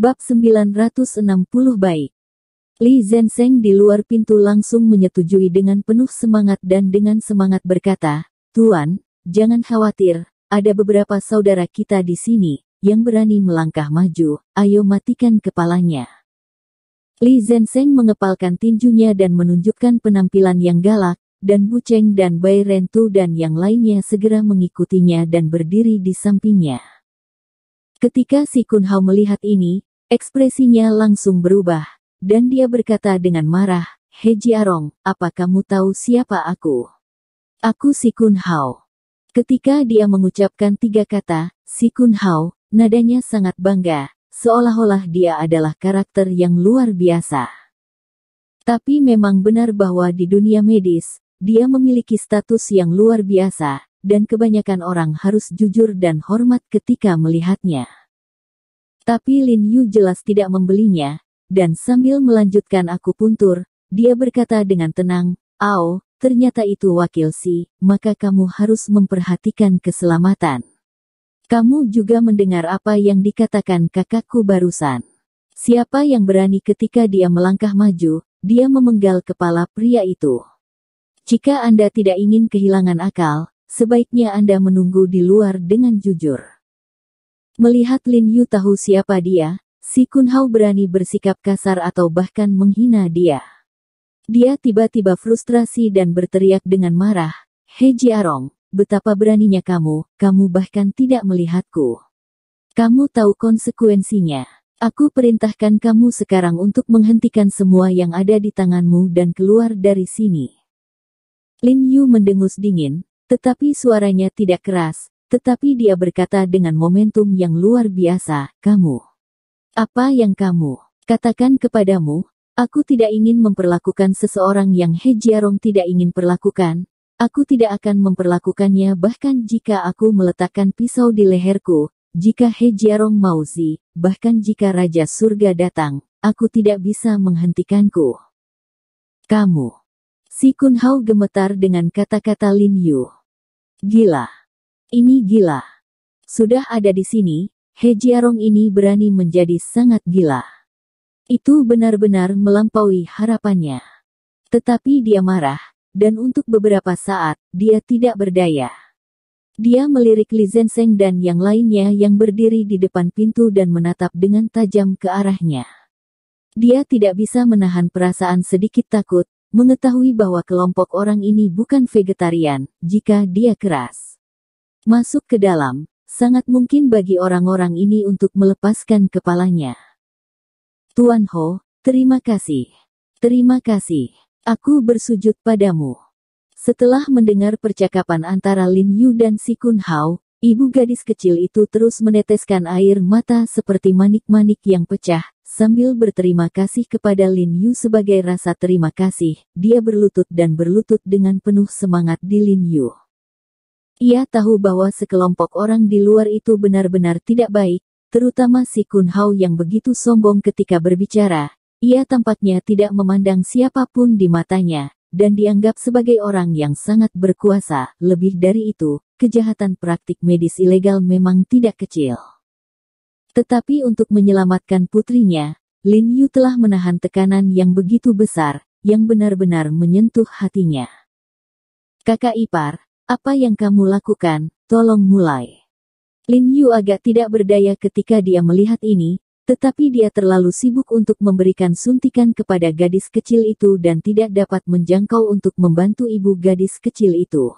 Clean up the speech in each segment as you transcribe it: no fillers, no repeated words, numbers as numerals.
Bab 960 Baik. Li Zenseng di luar pintu langsung menyetujui dengan penuh semangat dan dengan semangat berkata, "Tuan, jangan khawatir, ada beberapa saudara kita di sini, yang berani melangkah maju, ayo matikan kepalanya." Li Zenseng mengepalkan tinjunya dan menunjukkan penampilan yang galak, dan Bu Cheng dan Bai Rentu dan yang lainnya segera mengikutinya dan berdiri di sampingnya. Ketika Si Kun Hao melihat ini, ekspresinya langsung berubah, dan dia berkata dengan marah, "He Jiarong, apa kamu tahu siapa aku? Aku Si Kun Hao." Ketika dia mengucapkan 3 kata, Si Kun Hao, nadanya sangat bangga, seolah-olah dia adalah karakter yang luar biasa. Tapi memang benar bahwa di dunia medis, dia memiliki status yang luar biasa, dan kebanyakan orang harus jujur dan hormat ketika melihatnya. Tapi Lin Yu jelas tidak membelinya, dan sambil melanjutkan akupuntur, dia berkata dengan tenang, "Ao, ternyata itu wakil Si, maka kamu harus memperhatikan keselamatan. Kamu juga mendengar apa yang dikatakan kakakku barusan. Siapa yang berani?" Ketika dia melangkah maju, dia memenggal kepala pria itu. "Jika Anda tidak ingin kehilangan akal, sebaiknya Anda menunggu di luar dengan jujur." Melihat Lin Yu tahu siapa dia, Si Kun Hao berani bersikap kasar atau bahkan menghina dia. Dia tiba-tiba frustrasi dan berteriak dengan marah, "He Jiarong, betapa beraninya kamu bahkan tidak melihatku. Kamu tahu konsekuensinya. Aku perintahkan kamu sekarang untuk menghentikan semua yang ada di tanganmu dan keluar dari sini." Lin Yu mendengus dingin, tetapi suaranya tidak keras, tetapi dia berkata dengan momentum yang luar biasa, "Kamu. Apa yang kamu katakan kepadamu? Aku tidak ingin memperlakukan seseorang yang He Jiarong tidak ingin perlakukan. Aku tidak akan memperlakukannya bahkan jika aku meletakkan pisau di leherku, jika He Jiarong mau Zi, bahkan jika Raja Surga datang, aku tidak bisa menghentikanku. Kamu." Si Kun Hao gemetar dengan kata-kata Lin Yu. "Gila. Ini gila. Sudah ada di sini, He Jiarong ini berani menjadi sangat gila. Itu benar-benar melampaui harapannya." Tetapi dia marah, dan untuk beberapa saat, dia tidak berdaya. Dia melirik Li Zenseng dan yang lainnya yang berdiri di depan pintu dan menatap dengan tajam ke arahnya. Dia tidak bisa menahan perasaan sedikit takut, mengetahui bahwa kelompok orang ini bukan vegetarian, jika dia keras masuk ke dalam, sangat mungkin bagi orang-orang ini untuk melepaskan kepalanya. "Tuan Ho, terima kasih. Terima kasih. Aku bersujud padamu." Setelah mendengar percakapan antara Lin Yu dan Si Kun Hao, ibu gadis kecil itu terus meneteskan air mata seperti manik-manik yang pecah, sambil berterima kasih kepada Lin Yu. Sebagai rasa terima kasih, dia berlutut dan berlutut dengan penuh semangat di Lin Yu. Ia tahu bahwa sekelompok orang di luar itu benar-benar tidak baik, terutama Si Kun Hao yang begitu sombong ketika berbicara. Ia tampaknya tidak memandang siapapun di matanya, dan dianggap sebagai orang yang sangat berkuasa. Lebih dari itu, kejahatan praktik medis ilegal memang tidak kecil. Tetapi untuk menyelamatkan putrinya, Lin Yu telah menahan tekanan yang begitu besar, yang benar-benar menyentuh hatinya. "Kakak ipar, apa yang kamu lakukan? Tolong mulai." Lin Yu agak tidak berdaya ketika dia melihat ini, tetapi dia terlalu sibuk untuk memberikan suntikan kepada gadis kecil itu dan tidak dapat menjangkau untuk membantu ibu gadis kecil itu.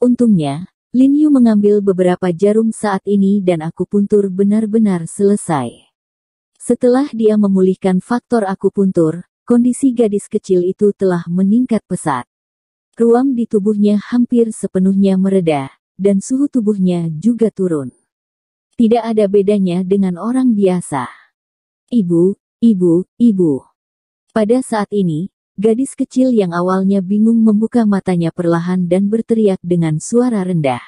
Untungnya, Lin Yu mengambil beberapa jarum saat ini dan akupuntur benar-benar selesai. Setelah dia memulihkan faktor akupuntur, kondisi gadis kecil itu telah meningkat pesat. Ruam di tubuhnya hampir sepenuhnya mereda, dan suhu tubuhnya juga turun. Tidak ada bedanya dengan orang biasa. "Ibu, ibu, ibu." Pada saat ini, gadis kecil yang awalnya bingung membuka matanya perlahan dan berteriak dengan suara rendah,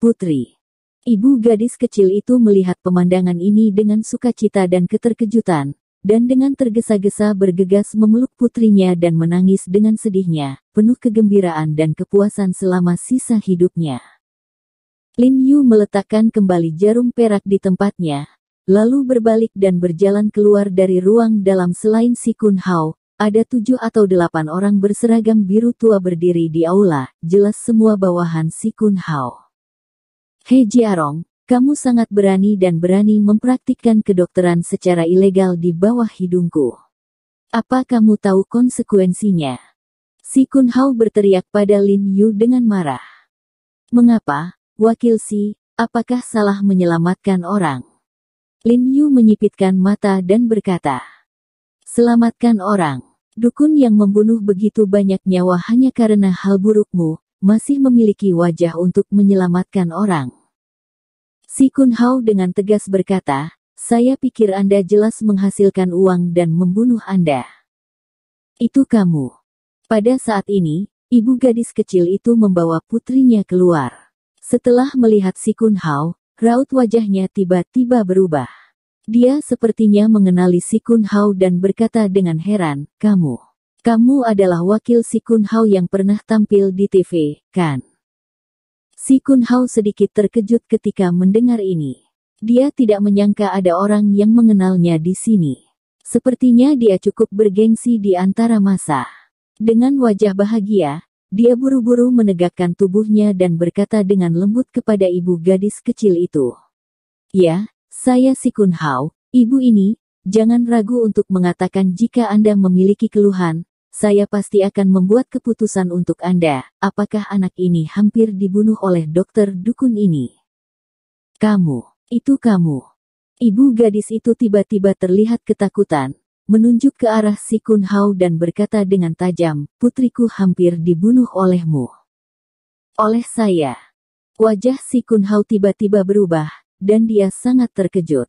"Putri." Ibu gadis kecil itu melihat pemandangan ini dengan sukacita dan keterkejutan, dan dengan tergesa-gesa bergegas memeluk putrinya dan menangis dengan sedihnya, penuh kegembiraan dan kepuasan selama sisa hidupnya. Lin Yu meletakkan kembali jarum perak di tempatnya, lalu berbalik dan berjalan keluar dari ruang dalam. Selain Si Kun Hao, ada 7 atau 8 orang berseragam biru tua berdiri di aula, jelas semua bawahan Si Kun Hao. He Jiarong, kamu sangat berani dan berani mempraktikkan kedokteran secara ilegal di bawah hidungku. Apa kamu tahu konsekuensinya? Si Kun Hao berteriak pada Lin Yu dengan marah. Mengapa, Wakil Si, apakah salah menyelamatkan orang? Lin Yu menyipitkan mata dan berkata, selamatkan orang. Dukun yang membunuh begitu banyak nyawa hanya karena hal burukmu, masih memiliki wajah untuk menyelamatkan orang. Si Kun Hao dengan tegas berkata, saya pikir Anda jelas menghasilkan uang dan membunuh Anda. Itu kamu. Pada saat ini, ibu gadis kecil itu membawa putrinya keluar. Setelah melihat Si Kun Hao, raut wajahnya tiba-tiba berubah. Dia sepertinya mengenali Si Kun Hao dan berkata dengan heran, Kamu adalah wakil Si Kun Hao yang pernah tampil di TV, kan? Si Kun Hao sedikit terkejut ketika mendengar ini. Dia tidak menyangka ada orang yang mengenalnya di sini. Sepertinya dia cukup bergengsi di antara massa. Dengan wajah bahagia, dia buru-buru menegakkan tubuhnya dan berkata dengan lembut kepada ibu gadis kecil itu. Ya, saya Si Kun Hao, ibu ini, jangan ragu untuk mengatakan jika Anda memiliki keluhan, saya pasti akan membuat keputusan untuk Anda. Apakah anak ini hampir dibunuh oleh dokter dukun ini? Itu kamu. Ibu gadis itu tiba-tiba terlihat ketakutan, menunjuk ke arah Si Kun Hao dan berkata dengan tajam, putriku hampir dibunuh olehmu. Oleh saya. Wajah Si Kun Hao tiba-tiba berubah, dan dia sangat terkejut.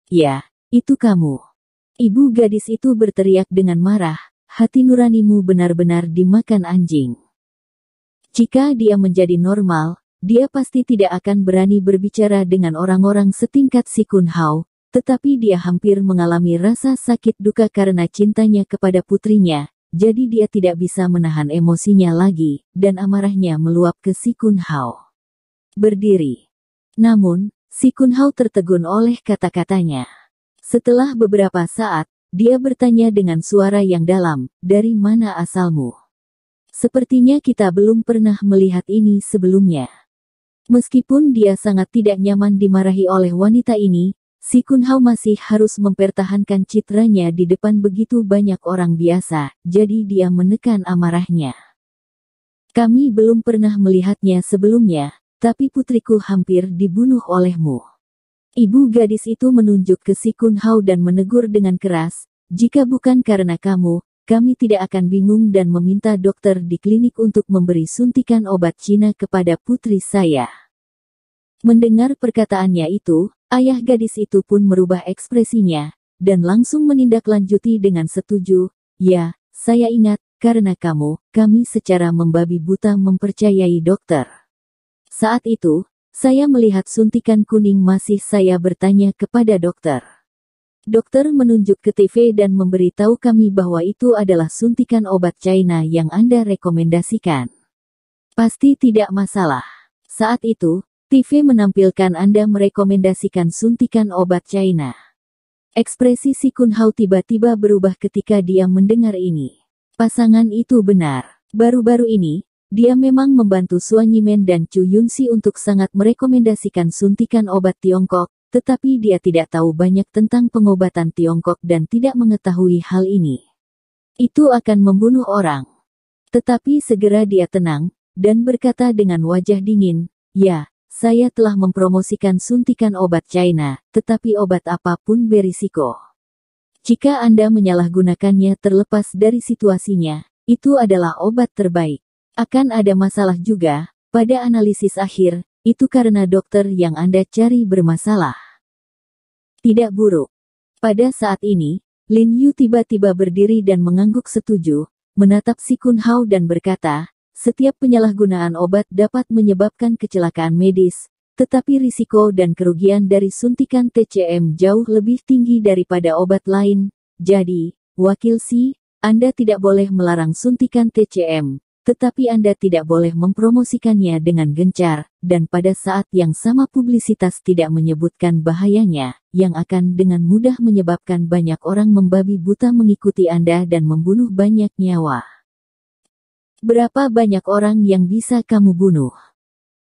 Ya, itu kamu. Ibu gadis itu berteriak dengan marah, hati nuranimu benar-benar dimakan anjing. Jika dia menjadi normal, dia pasti tidak akan berani berbicara dengan orang-orang setingkat Si Kun Hao, tetapi dia hampir mengalami rasa sakit duka karena cintanya kepada putrinya, jadi dia tidak bisa menahan emosinya lagi, dan amarahnya meluap ke Si Kun Hao. Berdiri. Namun, Si Kun Hao tertegun oleh kata-katanya. Setelah beberapa saat, dia bertanya dengan suara yang dalam, dari mana asalmu? Sepertinya kita belum pernah melihat ini sebelumnya. Meskipun dia sangat tidak nyaman dimarahi oleh wanita ini, Si Kun Hao masih harus mempertahankan citranya di depan begitu banyak orang biasa, jadi dia menekan amarahnya. Kami belum pernah melihatnya sebelumnya, tapi putriku hampir dibunuh olehmu. Ibu gadis itu menunjuk ke Si Kun Hao dan menegur dengan keras, jika bukan karena kamu, kami tidak akan bingung dan meminta dokter di klinik untuk memberi suntikan obat Cina kepada putri saya. Mendengar perkataannya itu, ayah gadis itu pun merubah ekspresinya, dan langsung menindaklanjuti dengan setuju, ya, saya ingat, karena kami secara membabi buta mempercayai dokter. Saat itu, saya melihat suntikan kuning masih saya bertanya kepada dokter. Dokter menunjuk ke TV dan memberitahu kami bahwa itu adalah suntikan obat China yang Anda rekomendasikan. Pasti tidak masalah. Saat itu, TV menampilkan Anda merekomendasikan suntikan obat China. Ekspresi Si Kun Hao tiba-tiba berubah ketika dia mendengar ini. Pasangan itu benar. Baru-baru ini, dia memang membantu Suan Yimen dan Chu Yunxi untuk sangat merekomendasikan suntikan obat Tiongkok, tetapi dia tidak tahu banyak tentang pengobatan Tiongkok dan tidak mengetahui hal ini. Itu akan membunuh orang. Tetapi segera dia tenang, dan berkata dengan wajah dingin, ya, saya telah mempromosikan suntikan obat China, tetapi obat apapun berisiko. Jika Anda menyalahgunakannya terlepas dari situasinya, itu adalah obat terbaik. Akan ada masalah juga, pada analisis akhir, itu karena dokter yang Anda cari bermasalah. Tidak buruk. Pada saat ini, Lin Yu tiba-tiba berdiri dan mengangguk setuju, menatap Si Kun Hao dan berkata, setiap penyalahgunaan obat dapat menyebabkan kecelakaan medis, tetapi risiko dan kerugian dari suntikan TCM jauh lebih tinggi daripada obat lain, jadi, Wakil Si, Anda tidak boleh melarang suntikan TCM. Tetapi Anda tidak boleh mempromosikannya dengan gencar, dan pada saat yang sama publisitas tidak menyebutkan bahayanya, yang akan dengan mudah menyebabkan banyak orang membabi buta mengikuti Anda dan membunuh banyak nyawa. Berapa banyak orang yang bisa kamu bunuh?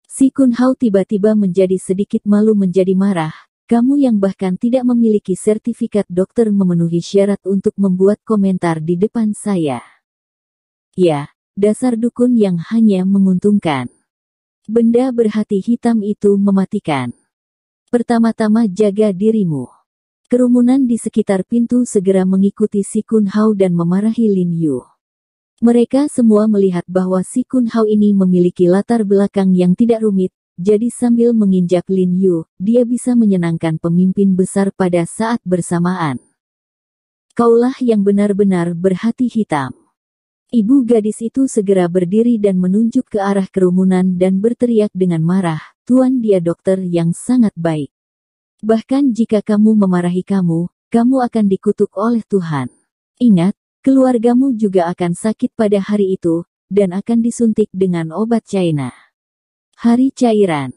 Si Kun Hao tiba-tiba menjadi sedikit malu menjadi marah. Kamu yang bahkan tidak memiliki sertifikat dokter memenuhi syarat untuk membuat komentar di depan saya. Ya. Dasar dukun yang hanya menguntungkan. Benda berhati hitam itu mematikan. Pertama-tama jaga dirimu. Kerumunan di sekitar pintu segera mengikuti si Kun Hao dan memarahi Lin Yu. Mereka semua melihat bahwa si Kun Hao ini memiliki latar belakang yang tidak rumit, jadi sambil menginjak Lin Yu, dia bisa menyenangkan pemimpin besar pada saat bersamaan. Kaulah yang benar-benar berhati hitam. Ibu gadis itu segera berdiri dan menunjuk ke arah kerumunan dan berteriak dengan marah, "Tuan, dia dokter yang sangat baik. Bahkan jika kamu memarahi kamu akan dikutuk oleh Tuhan. Ingat, keluargamu juga akan sakit pada hari itu, dan akan disuntik dengan obat China." Hari cairan.